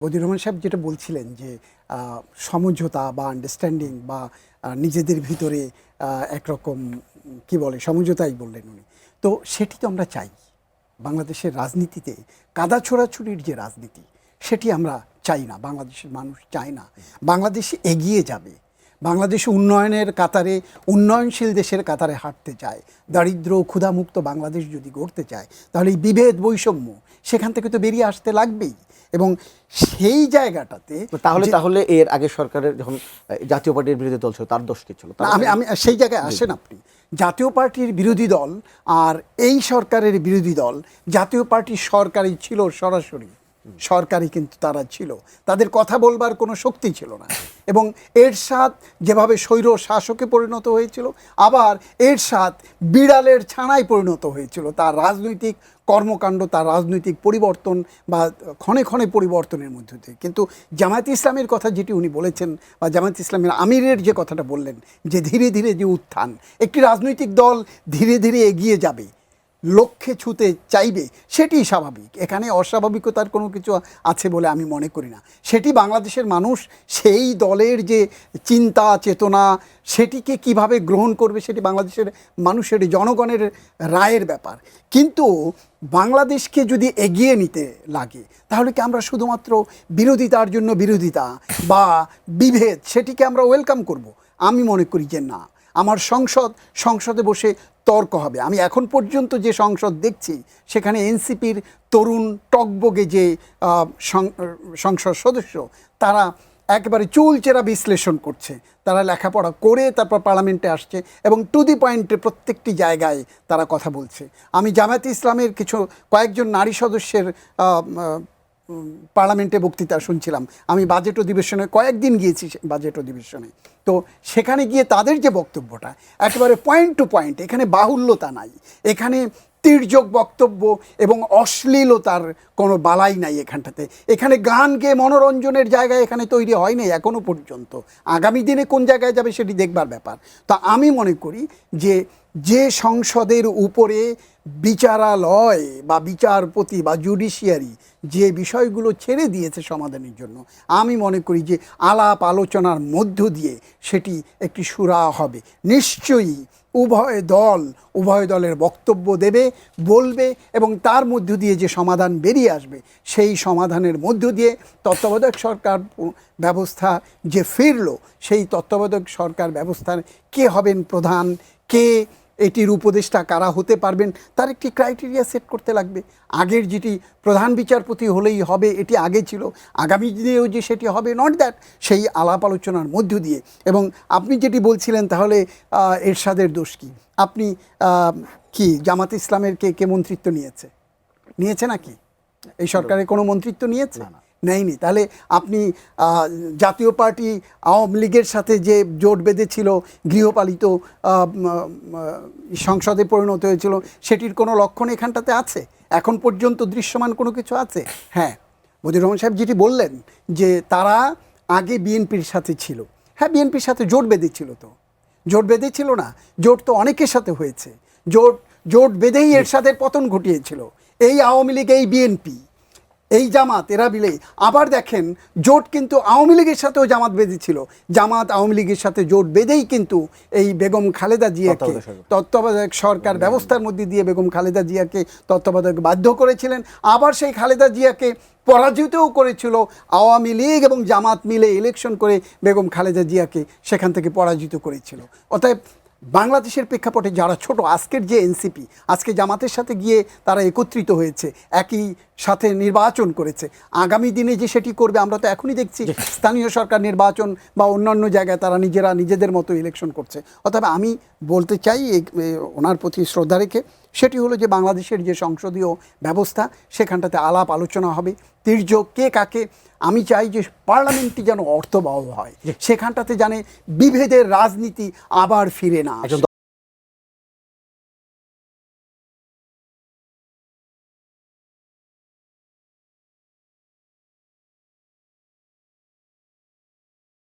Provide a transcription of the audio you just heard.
বদিউর রহমান সাহেব যেটা বলছিলেন যে সমঝোতা বা আন্ডারস্ট্যান্ডিং বা নিজেদের ভিতরে একরকম কি বলে সমঝোতাই বললেন উনি। তো সেটি তো আমরা চাই। বাংলাদেশের রাজনীতিতে কাদা ছোড়াছুড়ির যে রাজনীতি সেটি আমরা চাই না, বাংলাদেশের মানুষ চায় না। বাংলাদেশ এগিয়ে যাবে, বাংলাদেশ উন্নয়নের কাতারে, উন্নয়নশীল দেশের কাতারে হাঁটতে চায়। দারিদ্র ক্ষুধামুক্ত বাংলাদেশ যদি গড়তে চায় তাহলে এই বিভেদ বৈষম্য সেখান থেকে তো বেরিয়ে আসতে লাগবেই। এবং সেই জায়গাটাতে তাহলে এর আগে সরকারের যখন জাতীয় পার্টির বিরোধী দল ছিল তার দোষ কি ছিল? আমি সেই জায়গায় আসেন আপনি। জাতীয় পার্টির বিরোধী দল আর এই সরকারের বিরোধী দল, জাতীয় পার্টির সরকারই ছিল, সরাসরি সরকারই কিন্তু তারা ছিল, তাদের কথা বলবার কোনো শক্তি ছিল না। এবং এরশাদ যেভাবে স্বৈর শাসকে পরিণত হয়েছিল, আবার এরশাদ বিড়ালের ছানায় পরিণত হয়েছিল। তার রাজনৈতিক কর্মকাণ্ড, তার রাজনৈতিক পরিবর্তন বা ক্ষণে ক্ষণে পরিবর্তনের মধ্যে দিয়ে। কিন্তু জামায়াত ইসলামের কথা যেটি উনি বলেছেন, বা জামায়াত ইসলামের আমিরের যে কথাটা বললেন, যে ধীরে ধীরে যে উত্থান, একটি রাজনৈতিক দল ধীরে ধীরে এগিয়ে যাবে, লক্ষ্যে ছুতে চাইবে, সেটি স্বাভাবিক। এখানে অস্বাভাবিকতার কোনো কিছু আছে বলে আমি মনে করি না। সেটি বাংলাদেশের মানুষ সেই দলের যে চিন্তা চেতনা সেটিকে কিভাবে গ্রহণ করবে সেটি বাংলাদেশের মানুষের, জনগণের রায়ের ব্যাপার। কিন্তু বাংলাদেশকে যদি এগিয়ে নিতে লাগে তাহলে কি আমরা শুধুমাত্র বিরোধিতার জন্য বিরোধিতা বা বিভেদ সেটিকে আমরা ওয়েলকাম করব? আমি মনে করি যে না। আমার সংসদে বসে তর্ক হবে। আমি এখন পর্যন্ত যে সংসদ দেখছি সেখানে এনসিপির তরুণ টকবগে যে সংসদ সদস্য, তারা একেবারে চুলচেরা বিশ্লেষণ করছে। তারা লেখাপড়া করে তারপর পার্লামেন্টে আসছে এবং টু দি পয়েন্টে প্রত্যেকটি জায়গায় তারা কথা বলছে। আমি জামায়াত ইসলামের কয়েকজন নারী সদস্যের পার্লামেন্টে বক্তৃতা শুনছিলাম। আমি বাজেট অধিবেশনে কয়েকদিন গিয়েছি, বাজেট অধিবেশনে। তো সেখানে গিয়ে তাদের যে বক্তব্যটা একেবারে পয়েন্ট টু পয়েন্ট, এখানে বাহুল্যতা নাই, এখানে তির্যক বক্তব্য এবং অশ্লীলতার কোনো বালাই নাই এখানটাতে। এখানে গান গেয়ে মনোরঞ্জনের জায়গায় এখানে তৈরি হয়নি এখনও পর্যন্ত। আগামী দিনে কোন জায়গায় যাবে সেটি দেখবার ব্যাপার। তা আমি মনে করি যে সংসদের উপরে বিচারালয় বা বিচারপতি বা জুডিশিয়ারি যে বিষয়গুলো ছেড়ে দিয়েছে সমাধানের জন্য, আমি মনে করি যে আলাপ আলোচনার মধ্য দিয়ে সেটি একটি সুরা হবে। নিশ্চয়ই উভয় দলের বক্তব্য দেবে, বলবে, এবং তার মধ্য দিয়ে যে সমাধান বেরিয়ে আসবে সেই সমাধানের মধ্য দিয়ে তত্ত্বাবধায়ক সরকার ব্যবস্থা যে ফিরল, সেই তত্ত্বাবধায়ক সরকার ব্যবস্থার কে হবেন প্রধান, কে এটির উপদেষ্টা, কারা হতে পারবেন, তার একটি ক্রাইটেরিয়া সেট করতে লাগবে। আগের যেটি প্রধান বিচারপতি হলেই হবে এটি আগে ছিল, আগামী দিনেও যে সেটি হবে, নট দ্যাট, সেই আলাপ আলোচনার মধ্য দিয়ে। এবং আপনি যেটি বলছিলেন তাহলে এরশাদের দোষ কী? আপনি কি জামাত ইসলামের কে মন্ত্রিত্ব নিয়েছে নাকি? এই সরকারের কোনো মন্ত্রিত্ব নিয়েছে? নেয়নি। তাহলে আপনি জাতীয় পার্টি আওয়ামী লীগের সাথে যে জোট বেঁধেছিল, গৃহপালিত সংসদে পরিণত হয়েছিল, সেটির কোনো লক্ষণ এখানটাতে আছে? এখন পর্যন্ত দৃশ্যমান কোনো কিছু আছে? হ্যাঁ, বদিউর রহমান সাহেব যেটি বললেন যে তারা আগে বিএনপির সাথে ছিল। হ্যাঁ, বিএনপির সাথে জোট বেঁধেছিল, তো জোট বেঁধেছিল না? জোট তো অনেকের সাথে হয়েছে। জোট বেঁধেই এরশাদের পতন ঘটিয়েছিল এই আওয়ামী লীগ, এই বিএনপি, এই জামাত, এরা মিলে। আবার দেখেন, জোট কিন্তু আওয়ামী লীগের সাথেও জামাত বেঁধেছিল। জামাত আওয়ামী লীগের সাথে জোট বেঁধেই কিন্তু এই বেগম খালেদা জিয়াকে তত্ত্বাবধায়ক সরকার ব্যবস্থার মধ্যে দিয়ে বেগম খালেদা জিয়াকে তত্ত্বাবধায়ক বাধ্য করেছিলেন। আবার সেই খালেদা জিয়াকে পরাজিতও করেছিল আওয়ামী লীগ এবং জামাত মিলে ইলেকশন করে বেগম খালেদা জিয়াকে সেখান থেকে পরাজিত করেছিল। অতএব বাংলাদেশের প্রেক্ষাপটে যারা ছোট, আজকের যে এনসিপি আজকে জামাতের সাথে গিয়ে তারা একত্রিত হয়েছে, একই সাথে নির্বাচন করেছে, আগামী দিনে যে সেটি করবে আমরা তো এখনই দেখছি। স্থানীয় সরকার নির্বাচন বা অন্যান্য জায়গায় তারা নিজেদের মতো ইলেকশন করছে। অতএব আমি বলতে চাই ওনার প্রতি শ্রদ্ধা রেখে, সেটি হলো যে বাংলাদেশের যে সংসদীয় ব্যবস্থা সেখানটাতে আলাপ আলোচনা হবে। তির্যক কে কাকে, আমি চাই যে পার্লামেন্টটি যেন অর্থবহ হয়, সেখানটাতে জানে বিভেদের রাজনীতি আবার ফিরে না আসে।